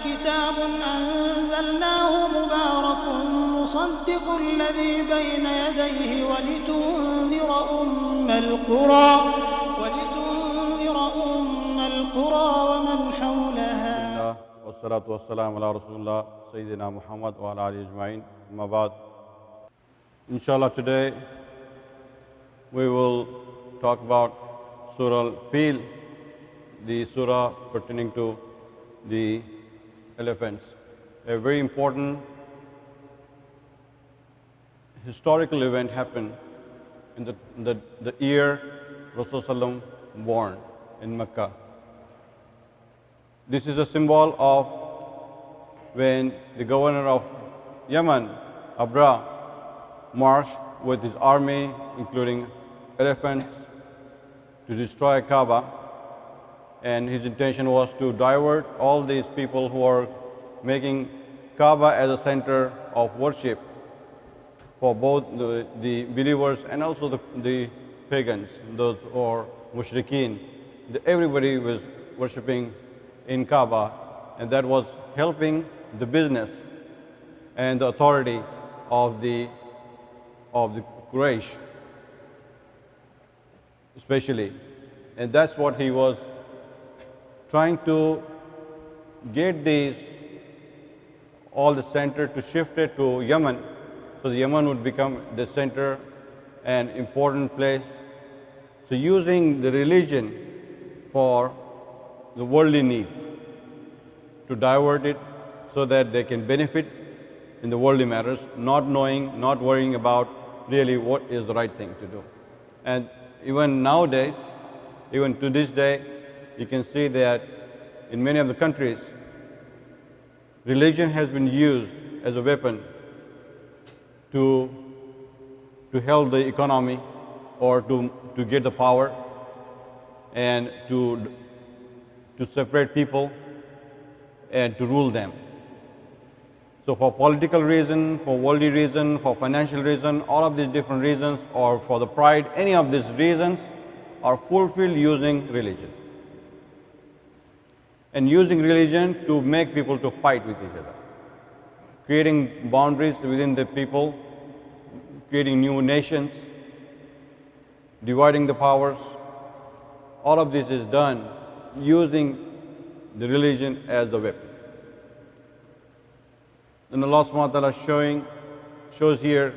كتاب أنزلناه مبارك مصدق الذي بين يديه ولتنذر أم القرى ومن حولها. والصلاة والسلام على رسول الله سيدنا محمد وعلى آله أجمعين. أما بعد, inshallah, today we will talk about Surah Al-Fil, the surah pertaining to the elephants. A very important historical event happened in the year Rasulullah born in Mecca. This is a symbol of when the governor of Yemen, Abra, marched with his army, including elephants, to destroy Kaaba, and his intention was to divert all these people who are making Kaaba as a center of worship for both the believers and also the pagans, those who are mushrikeen. Everybody was worshipping in Kaaba, and that was helping the business and the authority of the Quraysh, especially. And that's what he was trying to get all the center to shift it to Yemen, so the Yemen would become the center and important place. So using the religion for the worldly needs, to divert it so that they can benefit in the worldly matters, not knowing, not worrying about really what is the right thing to do. And even nowadays, even to this day, you can see that in many of the countries, religion has been used as a weapon to help the economy or to get the power and to separate people and to rule them. So for political reason, for worldly reason, for financial reason, all of these different reasons, or for the pride, any of these reasons are fulfilled using religion. And using religion to make people to fight with each other, creating boundaries within the people, creating new nations, dividing the powers. All of this is done using the religion as the weapon. And Allah subhanahu wa ta'ala shows here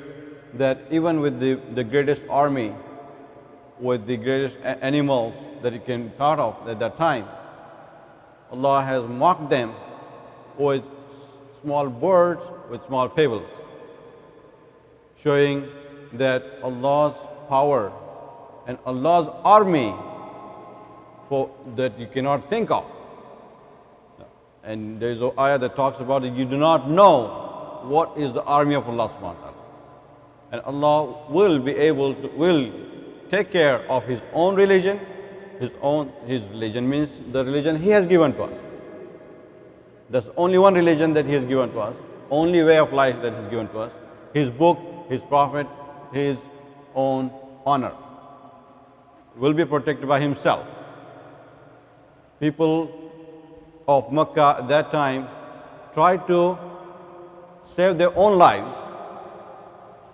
that even with the greatest army, with the greatest animals that you can thought of at that time, Allah has mocked them with small birds, with small pebbles, showing that Allah's power and Allah's army that you cannot think of. And there is an ayah that talks about it. You do not know what is the army of Allah subhanahu wa ta'ala. And Allah will take care of His own religion. His religion means the religion He has given to us. There's only one religion that He has given to us, only way of life that He has given to us. His book, His prophet, His own honor will be protected by Himself. People of Mecca at that time tried to save their own lives,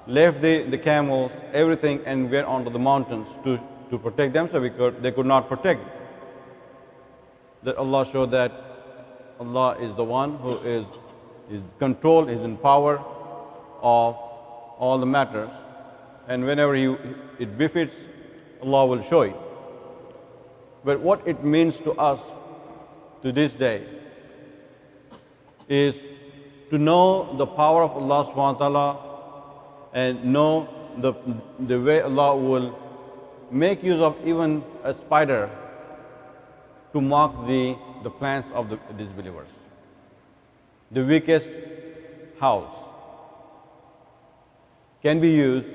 left the camels, everything, and went onto the mountains to protect themselves because they could not protect. That Allah showed that Allah is the one who is control, is in power of all the matters, and whenever it befits, Allah will show it. But what it means to us to this day is to know the power of Allah subhanahu wa ta'ala and know the way Allah will make use of even a spider to mock the plans of the disbelievers. The weakest house can be used,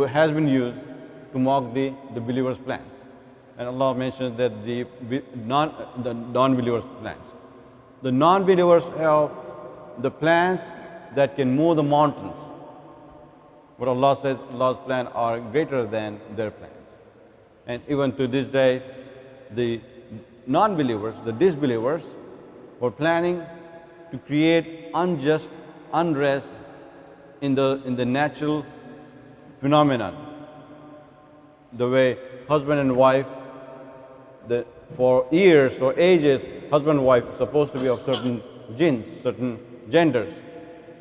has been used to mock the believers' plans. And Allah mentions that the non-believers' plans. The non-believers have the plans that can move the mountains. But Allah says Allah's plans are greater than their plans. And even to this day, the non-believers, the disbelievers, were planning to create unjust unrest in the natural phenomenon. The way husband and wife, for years or ages, husband and wife are supposed to be of certain genes, certain genders.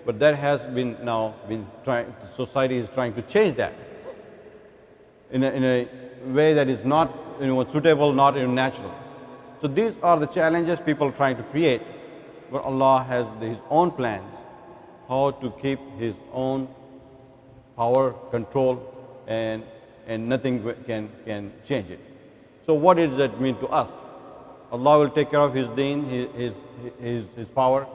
But that has been now society is trying to change that in a way that is not suitable, not natural. So these are the challenges people are trying to create, but Allah has His own plans, how to keep His own power, control, and nothing can change it. So what does that mean to us? Allah will take care of His deen, His power,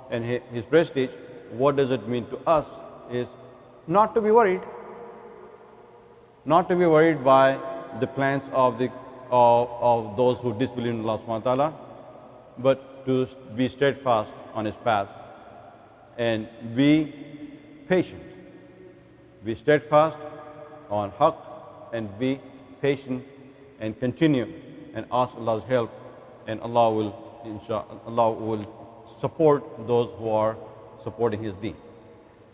and His prestige. What does it mean to us is not to be worried. Not to be worried by the plans of those who disbelieve in Allah subhanahu wa ta'ala, but to be steadfast on His path and be patient. Be steadfast on haqq and be patient and continue and ask Allah's help, and Allah will support those who are supporting His deen.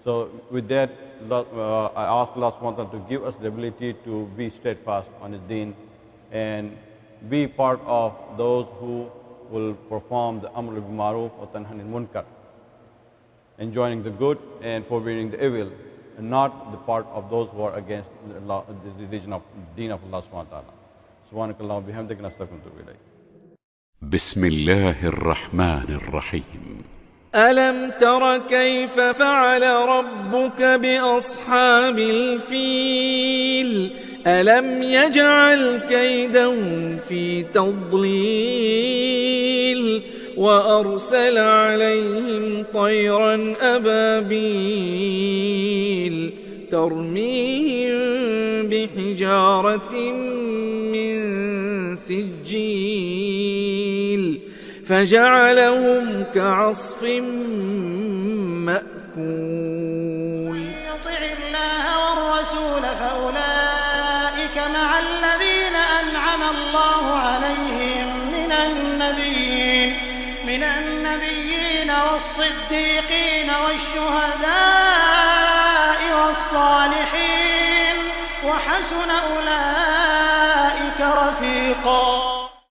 So with that, I ask Allah subhanahu wa ta'ala to give us the ability to be steadfast on His deen and be part of those who will perform the Amr bil Ma'ruf wa Tanha anil Munkar, enjoining the good and forbidding the evil, and not the part of those who are against the religion of the deen of Allah subhanahu wa ta'ala. Subhanakallah wa bihamdika nastaghfiruka wa ilayk. بسم الله الرحمن الرحيم. ألم تر كيف فعل ربك بأصحاب الفيل ألم يجعل كيدهم في تضليل وأرسل عليهم طيرا أبابيل ترميهم بحجارة من سجيل فجعلهم كعصف مأكول. يطع الله والرسول فأولئك مع الذين أنعم الله عليهم من النبيين والصديقين والشهداء والصالحين وحسن أولئك رفيقا.